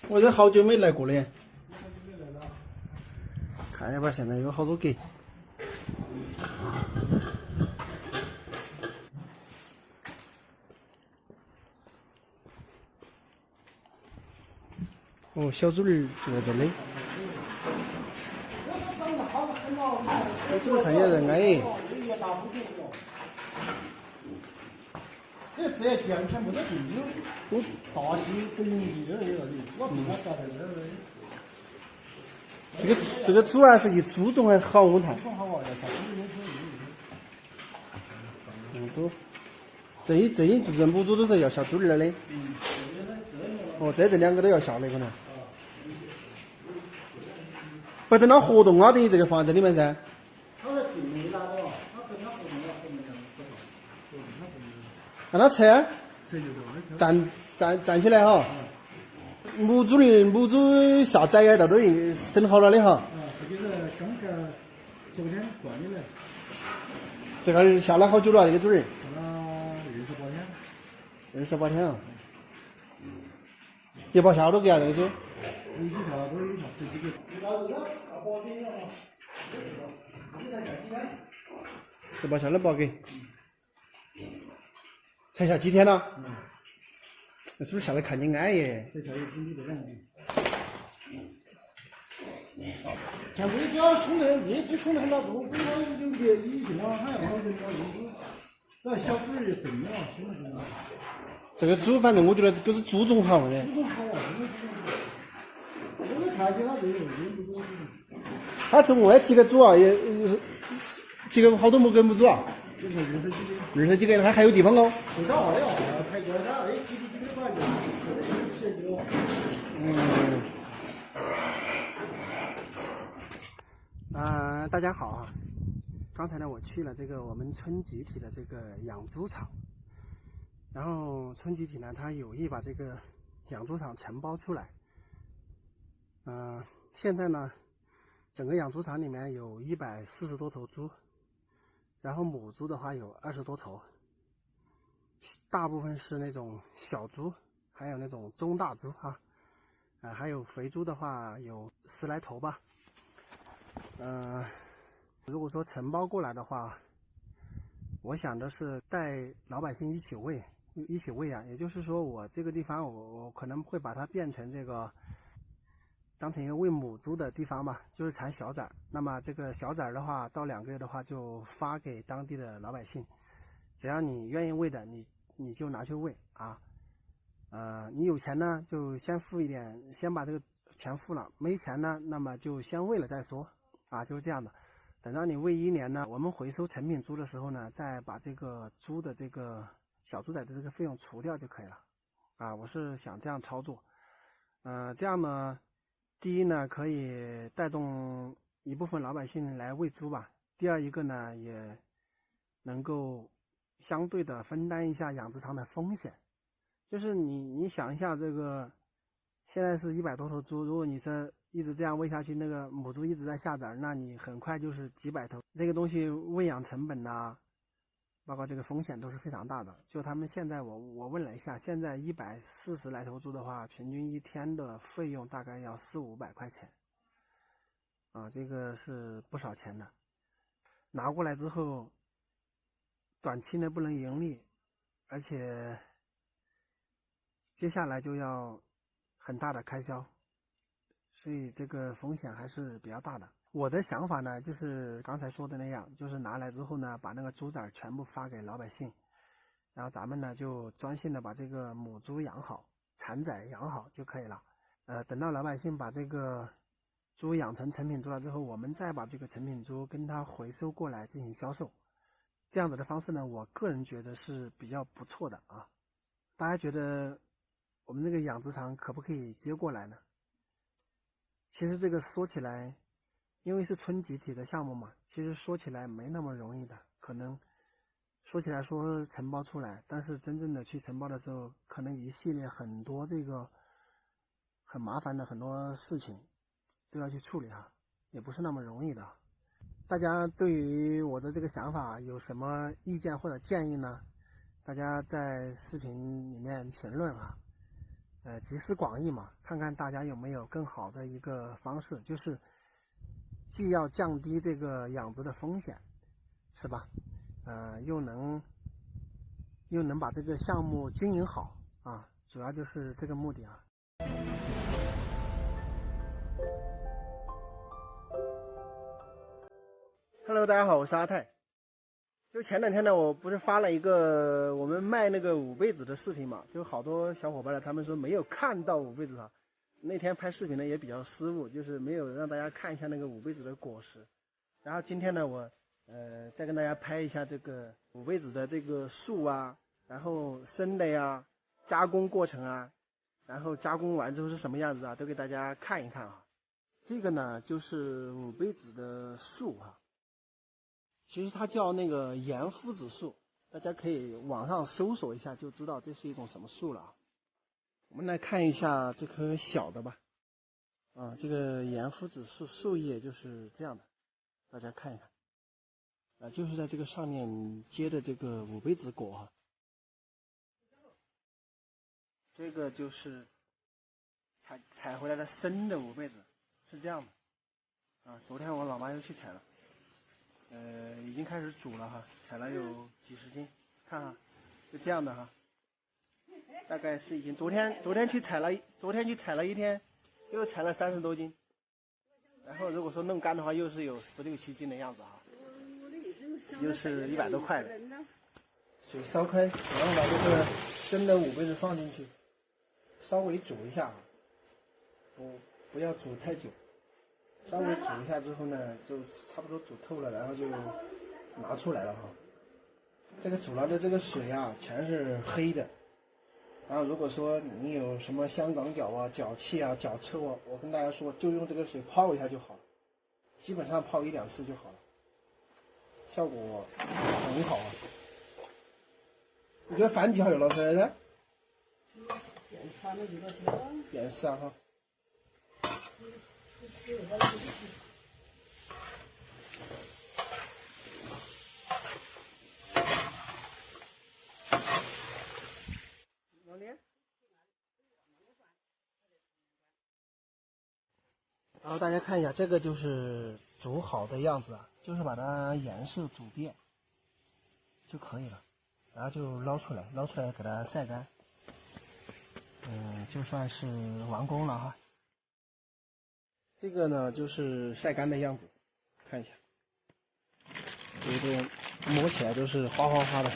我这好久没来过了，看一下现在有好多格。哦，小猪儿就在这里。小猪儿看起来人矮。这这两天没得病了，都大西跟你这个我病了咋的这个主要是一猪种还好，我看。都，这一肚子母猪都是要下猪儿的。哦，这两个都要下的可能。不等它活动啊，等于这个放在这里面噻。他是定力大的哦，他等他活动了，活动了，让它扯，站起来哈。母猪下崽呀，到都整好了的哈。这个是刚刚昨天灌的来。这个下了好久了，这个猪儿。下了28天。28天啊。一包下好多个啊，这个猪。一起下都有下10几个。这包下了8个。才下几天了？那是不是下来看你安逸？这下有兄弟的人。像这家凶的，这只凶的很大猪，跟他有别异性了，还要好人了，这小猪儿就正了，凶的。这个猪反正我觉得都是猪种好的。猪种好啊，我看起他这个他总共几个猪啊？也几个好多母猪啊就是20几个。 20几个，还有地方哦。最早话的哦，排过他几个管理，写这个。大家好啊！刚才呢，我去了这个我们村集体的这个养猪场，然后村集体呢，他有意把这个养猪场承包出来。现在呢，整个养猪场里面有140多头猪，然后母猪的话有20多头，大部分是那种小猪，还有那种中大猪啊，还有肥猪的话有10来头吧。如果说承包过来的话，我想的是带老百姓一起喂养，也就是说我这个地方我可能会把它变成这个当成一个喂母猪的地方吧，就是产小崽。那么这个小崽的话，到2个月的话就发给当地的老百姓，只要你愿意喂的，你就拿去喂啊。你有钱呢就先付一点，先把这个钱付了；没钱呢，那么就先喂了再说啊，就是这样的。等到你喂1年呢，我们回收成品猪的时候呢，再把这个猪的这个小猪仔的这个费用除掉就可以了啊。我是想这样操作。这样呢，第一呢可以带动一部分老百姓来喂猪吧，第二一个呢也能够相对的分担一下养殖场的风险。就是你想一下，这个现在是100多头猪，如果你是一直这样喂下去，那个母猪一直在下崽，那你很快就是几百头，这个东西喂养成本呐，包括这个风险都是非常大的。就他们现在我问了一下，现在140来头猪的话，平均1天的费用大概要400-500块钱啊，这个是不少钱的。拿过来之后，短期内不能盈利，而且接下来就要很大的开销，所以这个风险还是比较大的。我的想法呢，就是刚才说的那样，就是拿来之后呢，把那个猪崽全部发给老百姓，然后咱们呢就专心的把这个母猪养好，产崽养好就可以了。等到老百姓把这个猪养成成品猪了之后，我们再把这个成品猪跟它回收过来进行销售。这样子的方式呢，我个人觉得是比较不错的啊。大家觉得我们这个养殖场可不可以接过来呢？其实这个说起来，因为是村集体的项目嘛，其实说起来没那么容易的。可能说起来说承包出来，但是真正的去承包的时候，可能一系列很多这个很麻烦的很多事情都要去处理哈，也不是那么容易的。大家对于我的这个想法有什么意见或者建议呢？大家在视频里面评论啊。集思广益嘛，看看大家有没有更好的一个方式，就是既要降低这个养殖的风险，是吧？又能把这个项目经营好啊，主要就是这个目的啊。Hello， 大家好，我是阿泰。就前两天呢，我不是发了一个我们卖那个五倍子的视频嘛，就好多小伙伴呢，他们说没有看到五倍子啊。那天拍视频呢也比较失误，就是没有让大家看一下那个五倍子的果实。然后今天呢，我再跟大家拍一下这个五倍子的这个树啊，然后生的呀，加工过程啊，然后加工完之后是什么样子啊，都给大家看一看啊。这个呢就是五倍子的树哈。其实它叫那个盐夫子树，大家可以网上搜索一下就知道这是一种什么树了。我们来看一下这棵小的吧。这个盐夫子树树叶就是这样的，大家看一看。就是在这个上面结的这个五倍子果哈。这个就是采回来的生的五倍子，是这样的。昨天我老妈又去采了。已经开始煮了哈，采了有几十斤，看哈，就这样的哈，大概是已经昨天去采了一天，又采了30多斤，然后如果说弄干的话，又是有16、17斤的样子哈，又是100多块的。水烧开，然后把这个生的五倍子放进去，稍微煮一下，不要煮太久。稍微煮一下之后呢，就差不多煮透了，然后就拿出来了哈。这个煮了的这个水啊，全是黑的。然后如果说你有什么香港脚啊、脚气啊、脚臭啊，我跟大家说，就用这个水泡一下就好了，基本上泡1、2次就好了，效果很好啊。你觉得饭几号有老师来的？变3哈。然后大家看一下，这个就是煮好的样子啊，就是把它颜色煮变就可以了，然后就捞出来给它晒干，就算是完工了哈。这个呢就是晒干的样子，看一下，这个摸起来都是花花花的，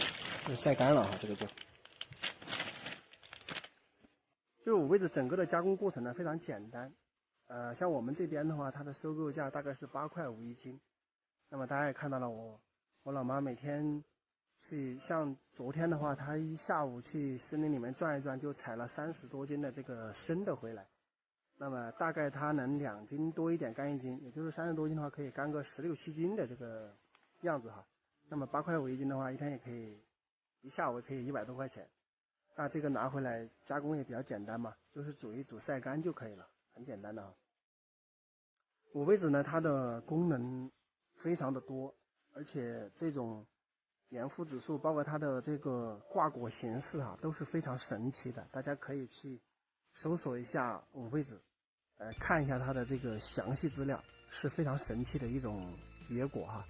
就晒干了哈，这个就五倍子整个的加工过程呢非常简单。像我们这边的话，它的收购价大概是8块5一斤。那么大家也看到了，我老妈每天去，像昨天的话，她一下午去森林里面转一转，就采了30多斤的这个生的回来。那么大概它能2斤多一点干1斤，也就是30多斤的话，可以干个16、17斤的这个样子哈。那么8块5一斤的话，一天也可以，一下午也可以100多块钱。那这个拿回来加工也比较简单嘛，就是煮一煮晒干就可以了，很简单的啊。五倍子呢，它的功能非常的多，而且这种盐夫子树包括它的这个挂果形式啊，都是非常神奇的。大家可以去搜索一下五倍子，看一下它的这个详细资料，是非常神奇的一种野果哈。